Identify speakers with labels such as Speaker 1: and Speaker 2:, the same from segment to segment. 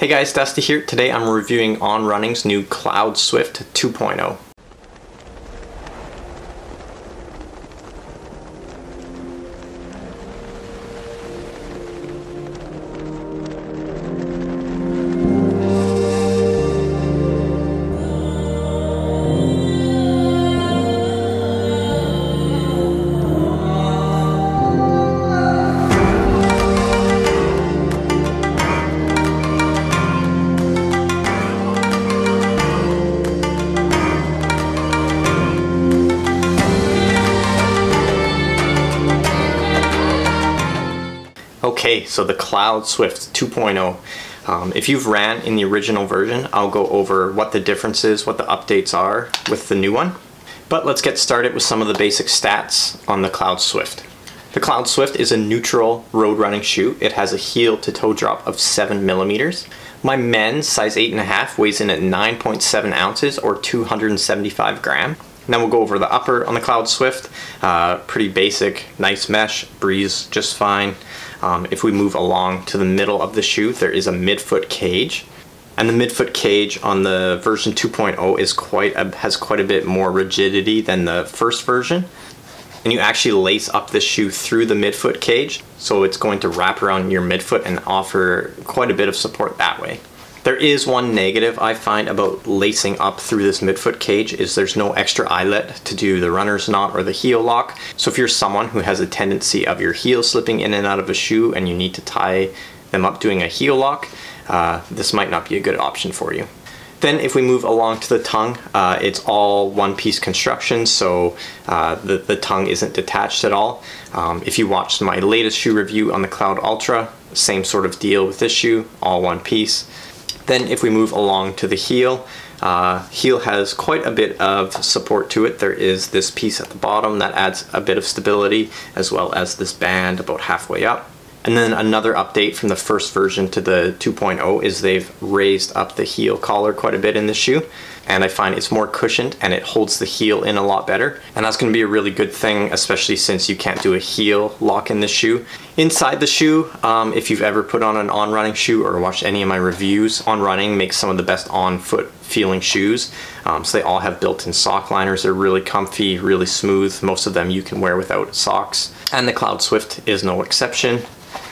Speaker 1: Hey guys, Dusty here. Today I'm reviewing On Running's new Cloudswift 2.0. Okay, so the Cloudswift 2.0. If you've ran in the original version, I'll go over what the difference is, what the updates are with the new one. But let's get started with some of the basic stats on the Cloudswift. The Cloudswift is a neutral road running shoe. It has a heel to toe drop of 7 millimeters. My men's size 8.5 weighs in at 9.7 ounces or 275 grams. Now we'll go over the upper on the Cloudswift. Pretty basic, nice mesh, breathes just fine. If we move along to the middle of the shoe, there is a midfoot cage. And the midfoot cage on the version 2.0 is has quite a bit more rigidity than the first version. And you actually lace up the shoe through the midfoot cage, so it's going to wrap around your midfoot and offer quite a bit of support that way. There is one negative I find about lacing up through this midfoot cage is there's no extra eyelet to do the runner's knot or the heel lock. So if you're someone who has a tendency of your heel slipping in and out of a shoe and you need to tie them up doing a heel lock, this might not be a good option for you. Then if we move along to the tongue, it's all one-piece construction, so the tongue isn't detached at all. If you watched my latest shoe review on the Cloud Ultra, same sort of deal with this shoe, all one piece. Then if we move along to the heel, heel has quite a bit of support to it. There is this piece at the bottom that adds a bit of stability, as well as this band about halfway up. And then another update from the first version to the 2.0 is they've raised up the heel collar quite a bit in the shoe. And I find it's more cushioned and it holds the heel in a lot better. And that's going to be a really good thing, especially since you can't do a heel lock in the shoe. Inside the shoe, if you've ever put on an On Running shoe or watched any of my reviews, On Running makes some of the best on-foot feeling shoes. So they all have built-in sock liners. They're really comfy, really smooth. Most of them you can wear without socks. And the Cloudswift is no exception.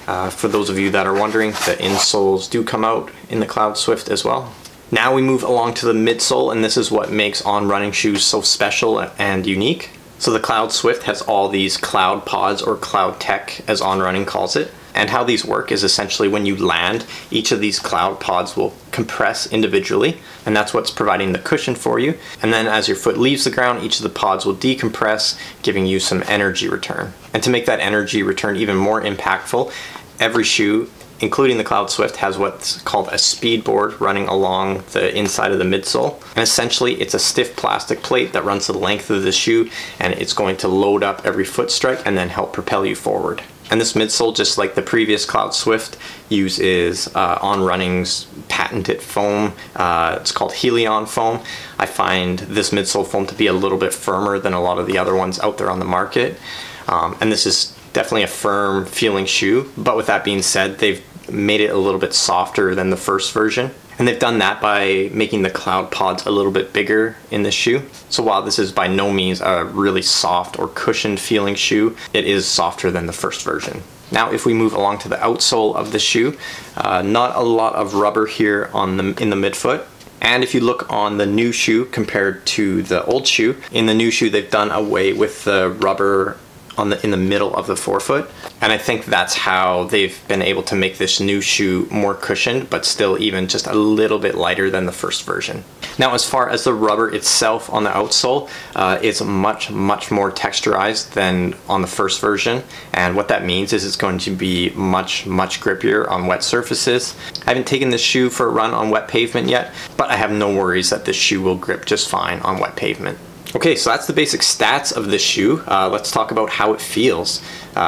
Speaker 1: For those of you that are wondering, the insoles do come out in the Cloudswift as well. Now we move along to the midsole, and this is what makes On Running shoes so special and unique. So the Cloudswift has all these cloud pods, or cloud tech as On Running calls it. And how these work is essentially when you land, each of these cloud pods will compress individually, and that's what's providing the cushion for you. And then as your foot leaves the ground, each of the pods will decompress, giving you some energy return. And to make that energy return even more impactful, every shoe, including the Cloudswift, has what's called a speed board running along the inside of the midsole. And essentially it's a stiff plastic plate that runs the length of the shoe, and it's going to load up every foot strike and then help propel you forward. And this midsole, just like the previous Cloudswift, uses On Running's patented foam. It's called Helion foam. I find this midsole foam to be a little bit firmer than a lot of the other ones out there on the market. And this is definitely a firm feeling shoe, but with that being said, they've made it a little bit softer than the first version. And they've done that by making the cloud pods a little bit bigger in this shoe. So while this is by no means a really soft or cushioned feeling shoe, it is softer than the first version. Now if we move along to the outsole of the shoe, not a lot of rubber here in the midfoot. And if you look on the new shoe compared to the old shoe, in the new shoe they've done away with the rubber in the middle of the forefoot, and I think that's how they've been able to make this new shoe more cushioned, but still even just a little bit lighter than the first version. Now as far as the rubber itself on the outsole, it's much more texturized than on the first version, and what that means is it's going to be much grippier on wet surfaces. I haven't taken this shoe for a run on wet pavement yet, but I have no worries that this shoe will grip just fine on wet pavement. Okay, so that's the basic stats of this shoe. Let's talk about how it feels.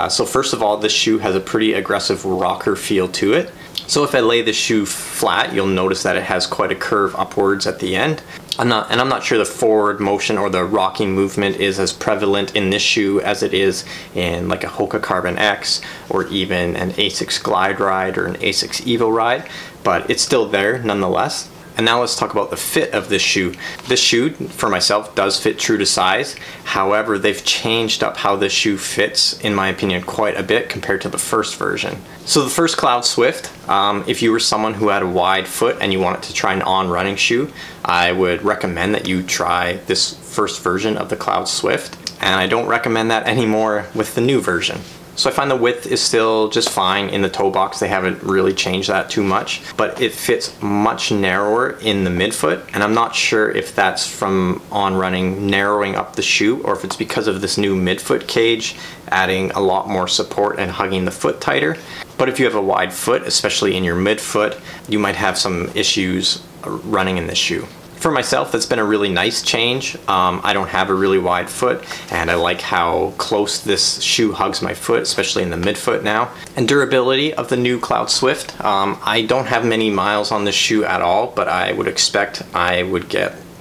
Speaker 1: So first of all, this shoe has a pretty aggressive rocker feel to it. So if I lay the shoe flat, you'll notice that it has quite a curve upwards at the end. I'm not sure the forward motion or the rocking movement is as prevalent in this shoe as it is in like a Hoka Carbon X or even an Asics Glide Ride or an Asics Evo Ride, but it's still there nonetheless. And now let's talk about the fit of this shoe. This shoe, for myself, does fit true to size. However, they've changed up how this shoe fits, in my opinion, quite a bit compared to the first version. So the first Cloudswift, if you were someone who had a wide foot and you wanted to try an on running shoe, I would recommend that you try this first version of the Cloudswift. And I don't recommend that anymore with the new version. So I find the width is still just fine in the toe box. They haven't really changed that too much, but it fits much narrower in the midfoot. And I'm not sure if that's from On Running narrowing up the shoe or if it's because of this new midfoot cage adding a lot more support and hugging the foot tighter. But if you have a wide foot, especially in your midfoot, you might have some issues running in this shoe. For myself, that's been a really nice change. I don't have a really wide foot, and I like how close this shoe hugs my foot, especially in the midfoot now. And durability of the new Cloudswift, I don't have many miles on this shoe at all, but I would expect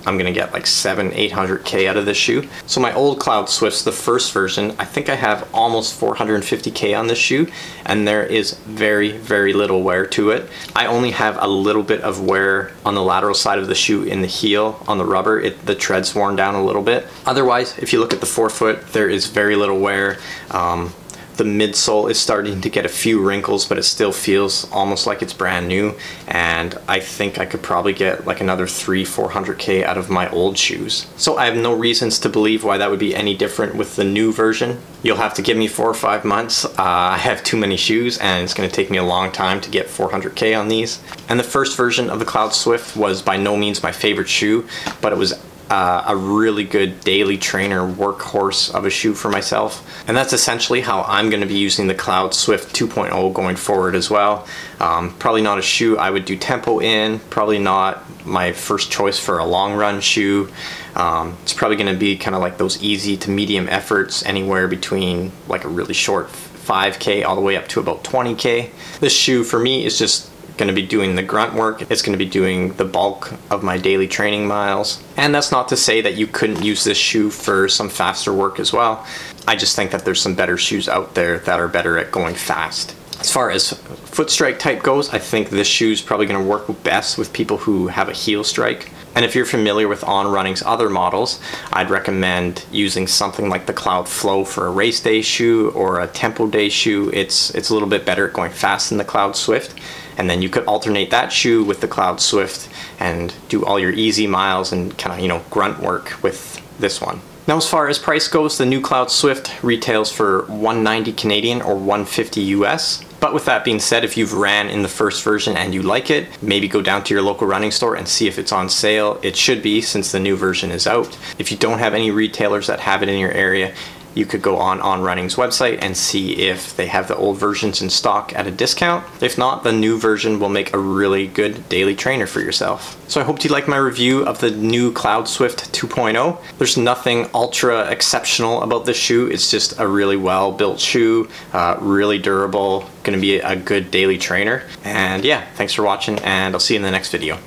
Speaker 1: I'm gonna get like 700-800K out of this shoe. So my old Cloudswifts, the first version, I think I have almost 450K on this shoe, and there is very, very little wear to it. I only have a little bit of wear on the lateral side of the shoe in the heel, on the rubber. The tread's worn down a little bit. Otherwise, if you look at the forefoot, there is very little wear. The midsole is starting to get a few wrinkles, but it still feels almost like it's brand new. And I think I could probably get like another 300-400K out of my old shoes. So I have no reasons to believe why that would be any different with the new version. You'll have to give me 4 or 5 months. I have too many shoes and it's gonna take me a long time to get 400K on these. And the first version of the Cloudswift was by no means my favorite shoe, but it was a really good daily trainer workhorse of a shoe for myself. And that's essentially how I'm going to be using the Cloudswift 2.0 going forward as well. Probably not a shoe I would do tempo in, probably not my first choice for a long run shoe. It's probably going to be kind of like those easy to medium efforts, anywhere between like a really short 5K all the way up to about 20K. This shoe for me is just going to be doing the grunt work. It's going to be doing the bulk of my daily training miles. And that's not to say that you couldn't use this shoe for some faster work as well. I just think that there's some better shoes out there that are better at going fast. As far as foot strike type goes, I think this shoe is probably going to work best with people who have a heel strike. And if you're familiar with On Running's other models, I'd recommend using something like the Cloud Flow for a race day shoe or a tempo day shoe. It's a little bit better at going fast than the Cloudswift. And then you could alternate that shoe with the Cloudswift and do all your easy miles and kind of, you know, grunt work with this one. Now, as far as price goes, the new Cloudswift retails for $190 Canadian or $150 US. But with that being said, if you've ran in the first version and you like it, maybe go down to your local running store and see if it's on sale. It should be, since the new version is out. If you don't have any retailers that have it in your area, you could go on Running's website and see if they have the old versions in stock at a discount. If not, the new version will make a really good daily trainer for yourself. So I hope you like my review of the new Cloudswift 2.0. There's nothing ultra exceptional about this shoe. It's just a really well built shoe, really durable, gonna be a good daily trainer. And yeah, thanks for watching, and I'll see you in the next video.